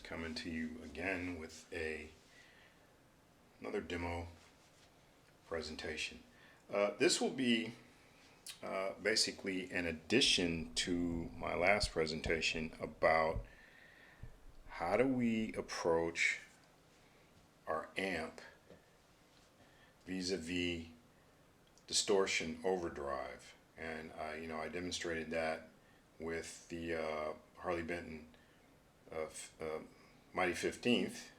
coming to you again with another demo presentation. This will be basically an addition to my last presentation about how do we approach our amp vis-a-vis distortion overdrive. And I demonstrated that with the Harley Benton Mighty 15th,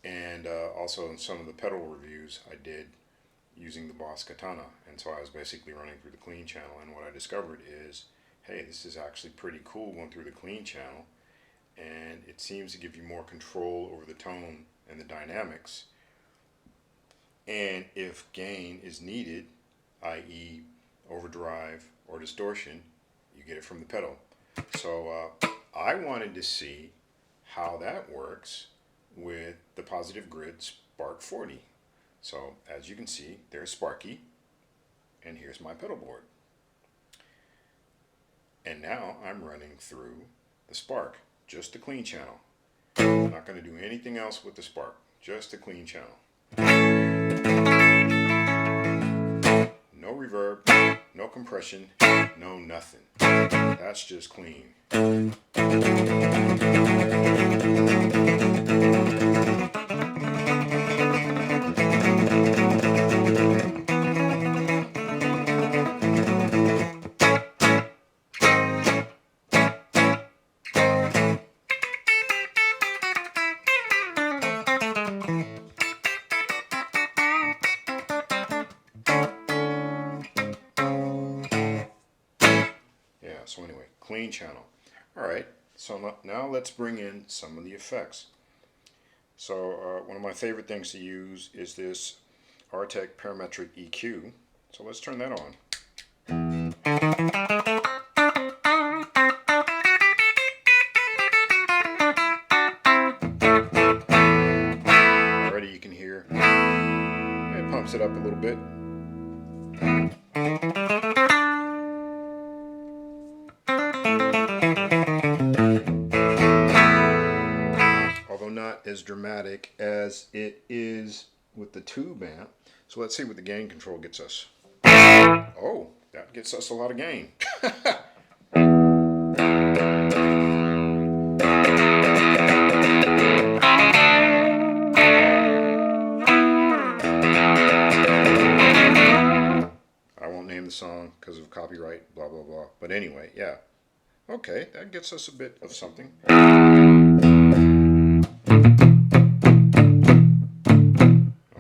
and also in some of the pedal reviews I did using the Boss Katana. And so I was basically running through the clean channel, and what I discovered is, hey, this is actually pretty cool going through the clean channel, and it seems to give you more control over the tone and the dynamics. And if gain is needed, i.e. overdrive or distortion, you get it from the pedal. So I wanted to see how that works with the Positive Grid Spark 40. So as you can see, there's Sparky, and here's my pedal board. And now I'm running through the Spark, just the clean channel. I'm not going to do anything else with the Spark, just the clean channel. No reverb, no compression, no nothing. That's just clean. So anyway, clean channel. Alright, so now let's bring in some of the effects. So one of my favorite things to use is this Artec Parametric EQ. So let's turn that on. Already you can hear it pumps it up a little bit. Not as dramatic as it is with the tube amp. So let's see what the gain control gets us. Oh, that gets us a lot of gain. I won't name the song because of copyright, blah blah blah. But anyway, yeah. Okay, that gets us a bit of something.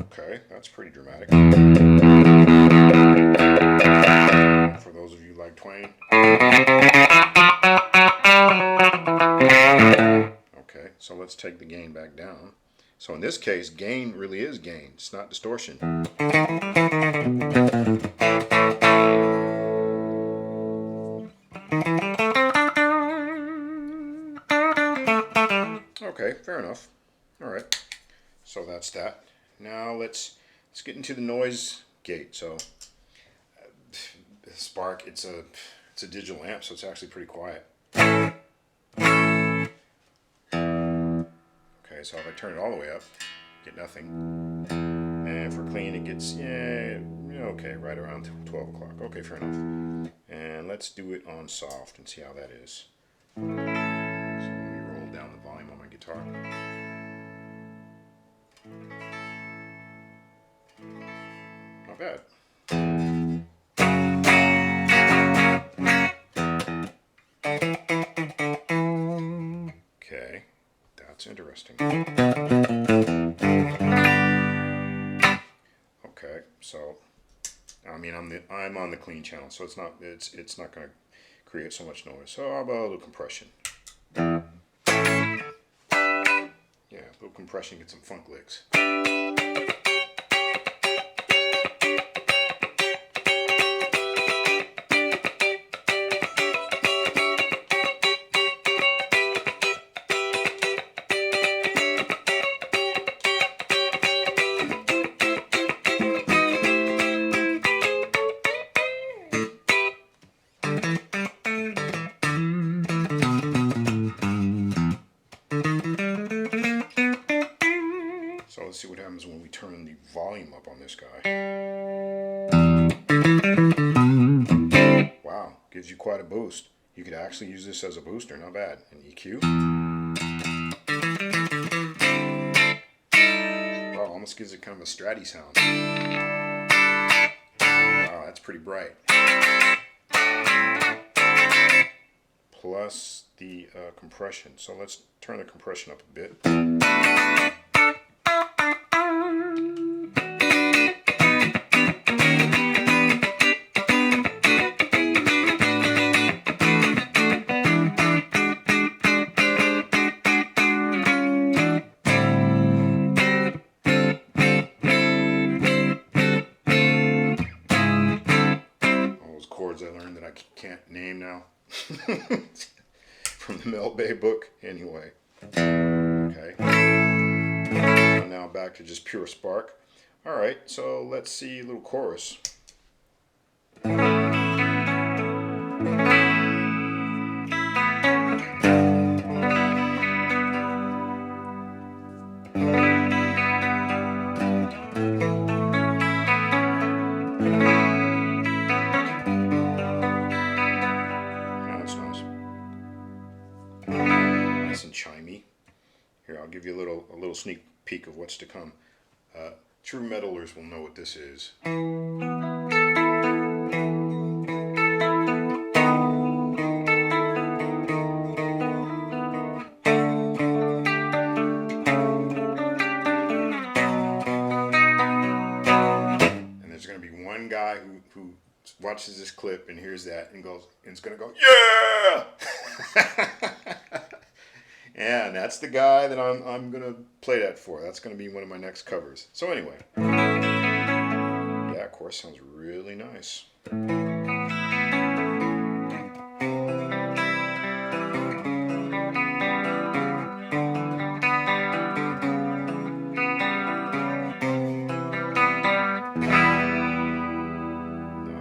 Okay, that's pretty dramatic. For those of you like Twain. Okay, so let's take the gain back down. So in this case, gain really is gain. It's not distortion. Okay, fair enough. All right, so that's that. Now let's get into the noise gate. So Spark, it's a digital amp, so it's actually pretty quiet. Okay, so if I turn it all the way up, get nothing. And for clean, it gets okay, right around 12 o'clock. Okay, fair enough. And let's do it on soft and see how that is. So let me roll down the volume on my guitar. Not bad. Okay, that's interesting. Okay, so I mean I'm on the clean channel, so it's not going to create so much noise. So how about a little compression? Yeah, a little compression, get some funk licks. volume up on this guy. Wow, gives you quite a boost. You could actually use this as a booster, not bad. An EQ. Wow, almost gives it kind of a stratty sound. Wow, that's pretty bright. Plus the compression. So let's turn the compression up a bit. Chords I learned that I can't name now from the Mel Bay book. Anyway, okay. So now back to just pure spark. All right, so let's see a little chorus. And chimey. Here, I'll give you a little sneak peek of what's to come. True metalers will know what this is. And there's going to be one guy who watches this clip and hears that and goes, and it's going to go, yeah! Yeah, and that's the guy that I'm going to play that for. That's going to be one of my next covers. So anyway, yeah, of course, sounds really nice. Not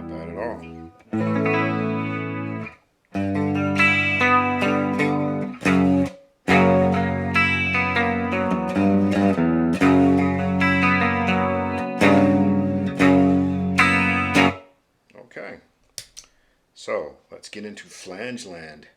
bad at all. Okay, so let's get into flange land.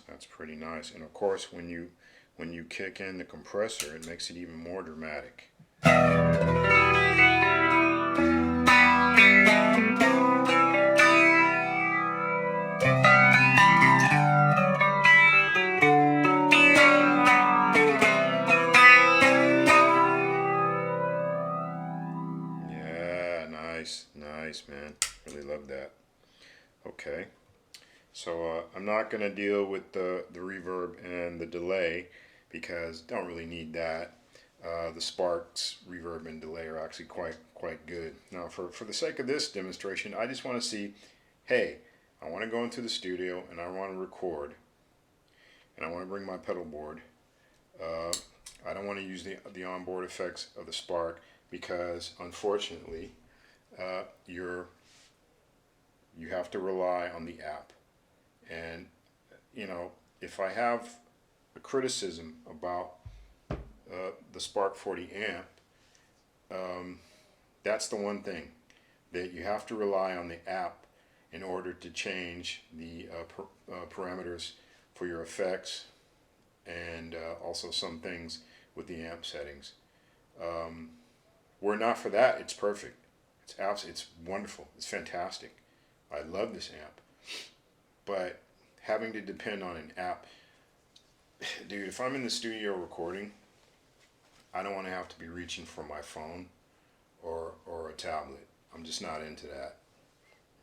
That's pretty nice. And of course, when you kick in the compressor, it makes it even more dramatic. Yeah, nice, man. Really love that. Okay. So I'm not going to deal with the reverb and the delay because don't really need that. The Sparks reverb and delay are actually quite good. Now for the sake of this demonstration, I just want to see, hey, I want to go into the studio and I want to record and I want to bring my pedal board. I don't want to use the onboard effects of the Spark because unfortunately you have to rely on the app. And, you know, if I have a criticism about the Spark 40 amp, that's the one thing, that you have to rely on the app in order to change the parameters for your effects and also some things with the amp settings. Were it not for that, it's perfect. It's wonderful. It's fantastic. I love this amp. But having to depend on an app, dude, if I'm in the studio recording, I don't want to have to be reaching for my phone or a tablet. I'm just not into that.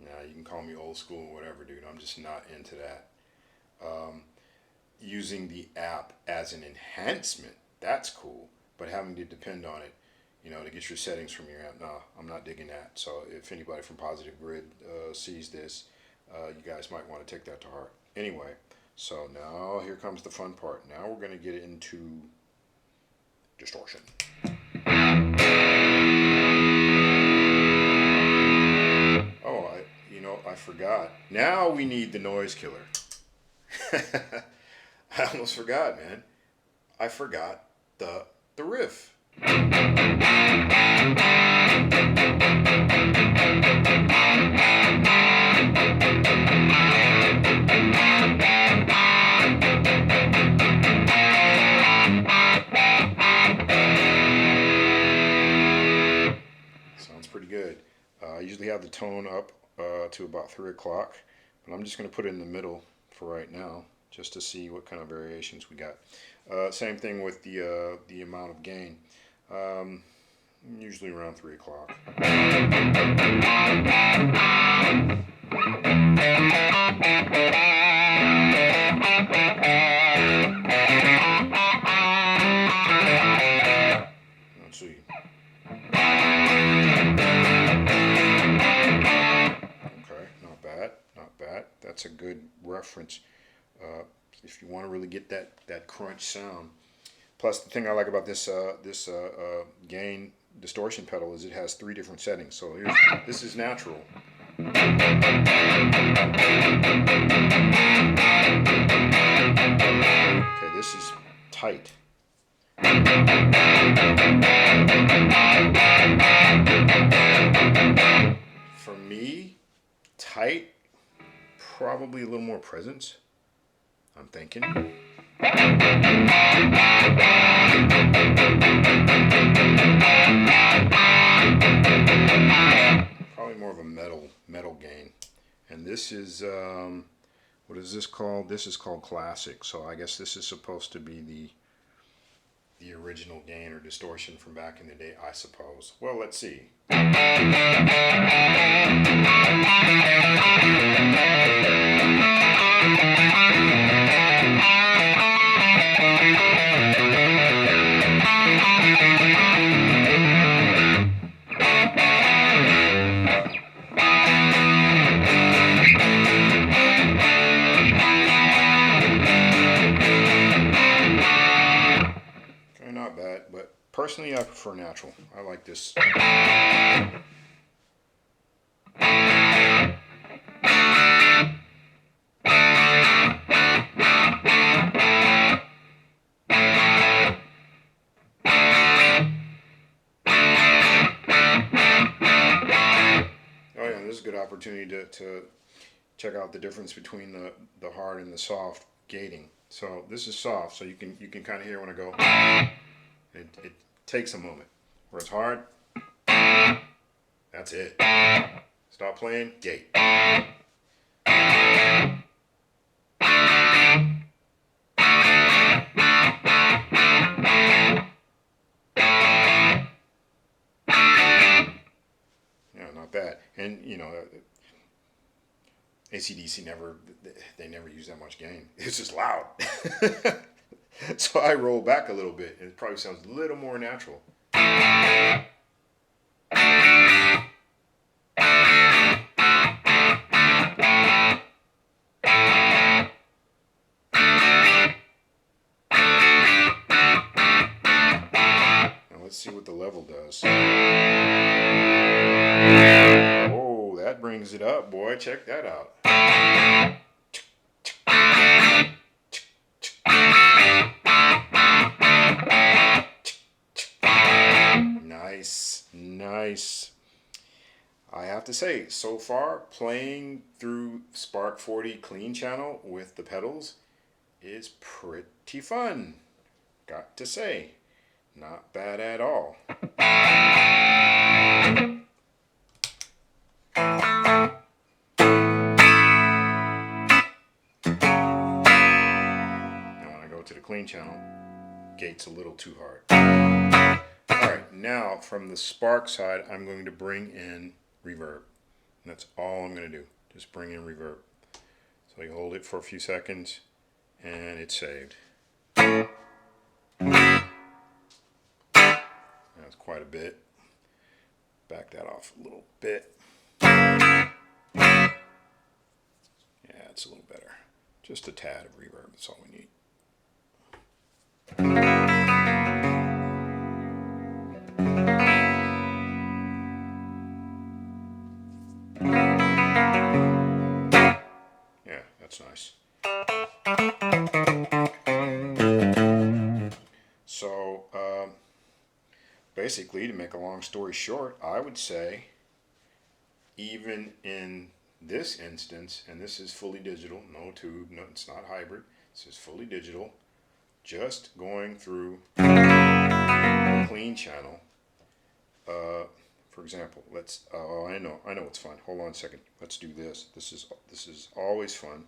Now you can call me old school or whatever, dude. I'm just not into that. Using the app as an enhancement, that's cool. But having to depend on it, to get your settings from your app, nah, I'm not digging that. So if anybody from Positive Grid sees this, you guys might want to take that to heart. Anyway, so now here comes the fun part. Now we're going to get into distortion. Oh, I forgot. Now we need the noise killer. I almost forgot, man. I forgot the riff. Sounds pretty good. I usually have the tone up to about 3 o'clock, but I'm just going to put it in the middle for right now, just to see what kind of variations we got. Same thing with the amount of gain. Usually around 3 o'clock. Let's see. Okay, not bad, not bad. That's a good reference. If you want to really get that crunch sound. Plus, the thing I like about this gain distortion pedal is it has 3 different settings. So this is natural. Okay, this is tight. For me, tight, probably a little more presence, I'm thinking. Probably more of a metal gain. And this is, what is this called? This is called classic. So I guess this is supposed to be the original gain or distortion from back in the day, I suppose. Well, let's see. Not bad, but personally I prefer natural. I like this. Oh yeah, this is a good opportunity to check out the difference between the hard and the soft gating. So this is soft, so you can kind of hear when I go. It takes a moment. Where it's hard, that's it. Stop playing, gate. Yeah, not bad. And AC/DC never use that much gain. It's just loud. So I roll back a little bit, and it probably sounds a little more natural. Now let's see what the level does. Oh, that brings it up, boy. Check that out. Nice. I have to say, so far, playing through Spark 40 clean channel with the pedals is pretty fun. Got to say, not bad at all. Now when I go to the clean channel, gate's a little too hard. Alright, now from the Spark side, I'm going to bring in reverb. And that's all I'm going to do. Just bring in reverb. So you hold it for a few seconds and it's saved. That's quite a bit. Back that off a little bit. Yeah, it's a little better. Just a tad of reverb, that's all we need. Yeah, that's nice. So, basically, to make a long story short, I would say, even in this instance, and this is fully digital, no tube, no, it's not hybrid, this is fully digital, just going through a clean channel. For example, let's, oh, I know it's fun. Hold on a second. Let's do this. This is always fun.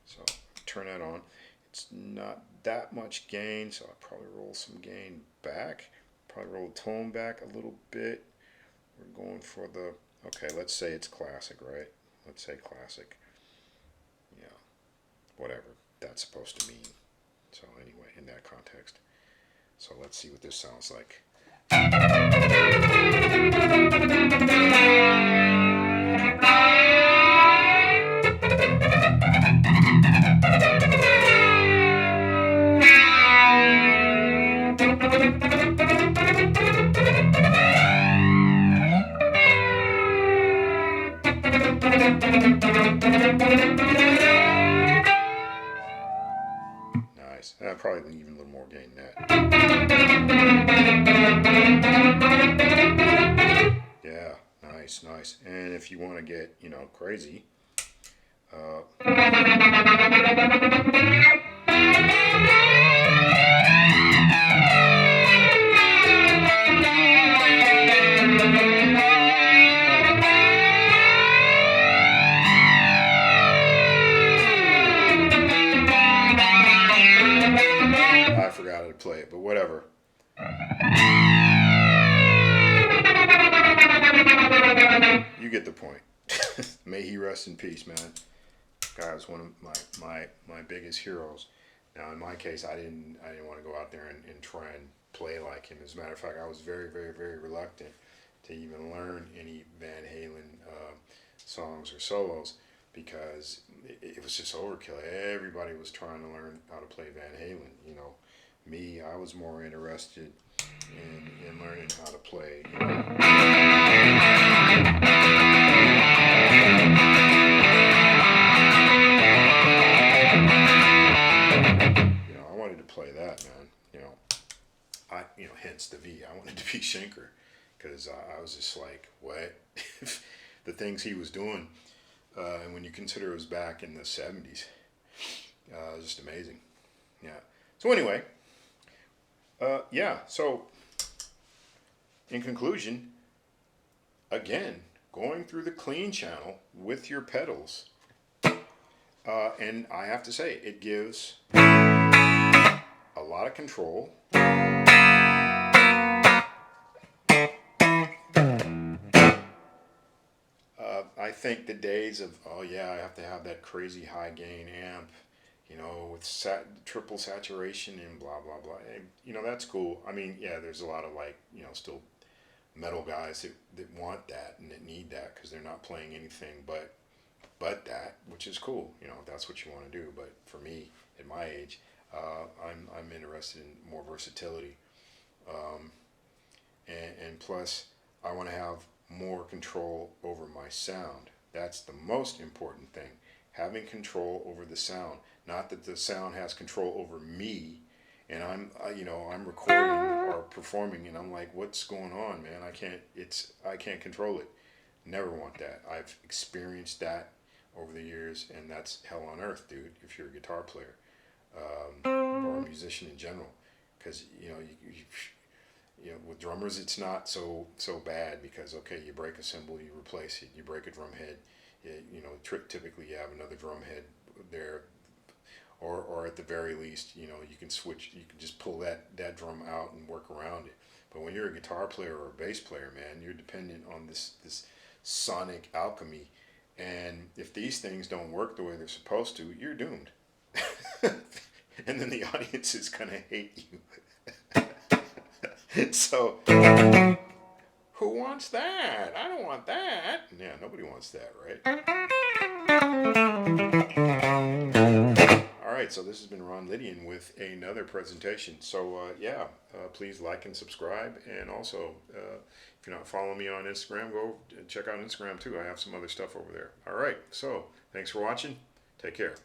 So turn that on. It's not that much gain, so I'll probably roll some gain back. Probably roll the tone back a little bit. We're going for the, okay, let's say it's classic, right? Let's say classic. Yeah, whatever that's supposed to mean. So anyway, in that context. So let's see what this sounds like. Nice. Probably even a little more gain than that. Yeah, nice, nice. And if you want to get, you know, crazy, I forgot how to play it, but whatever. You get the point. May he rest in peace, man. Guy was one of my biggest heroes. Now, in my case, I didn't want to go out there and try and play like him. As a matter of fact, I was very, very, very reluctant to even learn any Van Halen songs or solos because it was just overkill. Everybody was trying to learn how to play Van Halen. You know, me, I was more interested in learning how to play. You know, I wanted to play that, man. Hence the V. I wanted to be Schenker because I was just like, what? The things he was doing, and when you consider it was back in the 70s, it was just amazing. Yeah. So anyway, yeah. So in conclusion, again, going through the clean channel with your pedals, and I have to say, it gives a lot of control. I think the days of, oh yeah, I have to have that crazy high gain amp, you know, with triple saturation and blah, blah, blah. And, that's cool. I mean, yeah, there's a lot of still metal guys that want that and that need that because they're not playing anything but that, which is cool. If that's what you want to do. But for me, at my age, I'm interested in more versatility. And plus, I want to have more control over my sound. That's the most important thing. Having control over the sound. Not that the sound has control over me and I'm recording or performing and I'm like, what's going on, man? I can't control it. Never want that. I've experienced that over the years and that's hell on earth, dude, if you're a guitar player or a musician in general. Because, with drummers, it's not so bad because, okay, you break a cymbal, you replace it. You break a drum head, typically you have another drum head there, or at the very least, you can switch. You can just pull that drum out and work around it. But when you're a guitar player or a bass player, man, you're dependent on this sonic alchemy. And if these things don't work the way they're supposed to, you're doomed. And then the audience is going to hate you. So, who wants that? I don't want that. Yeah, nobody wants that, right? All right, so this has been Ron Lydian with another presentation. So, please like and subscribe. And also, if you're not following me on Instagram, go check out Instagram too. I have some other stuff over there. All right, so thanks for watching. Take care.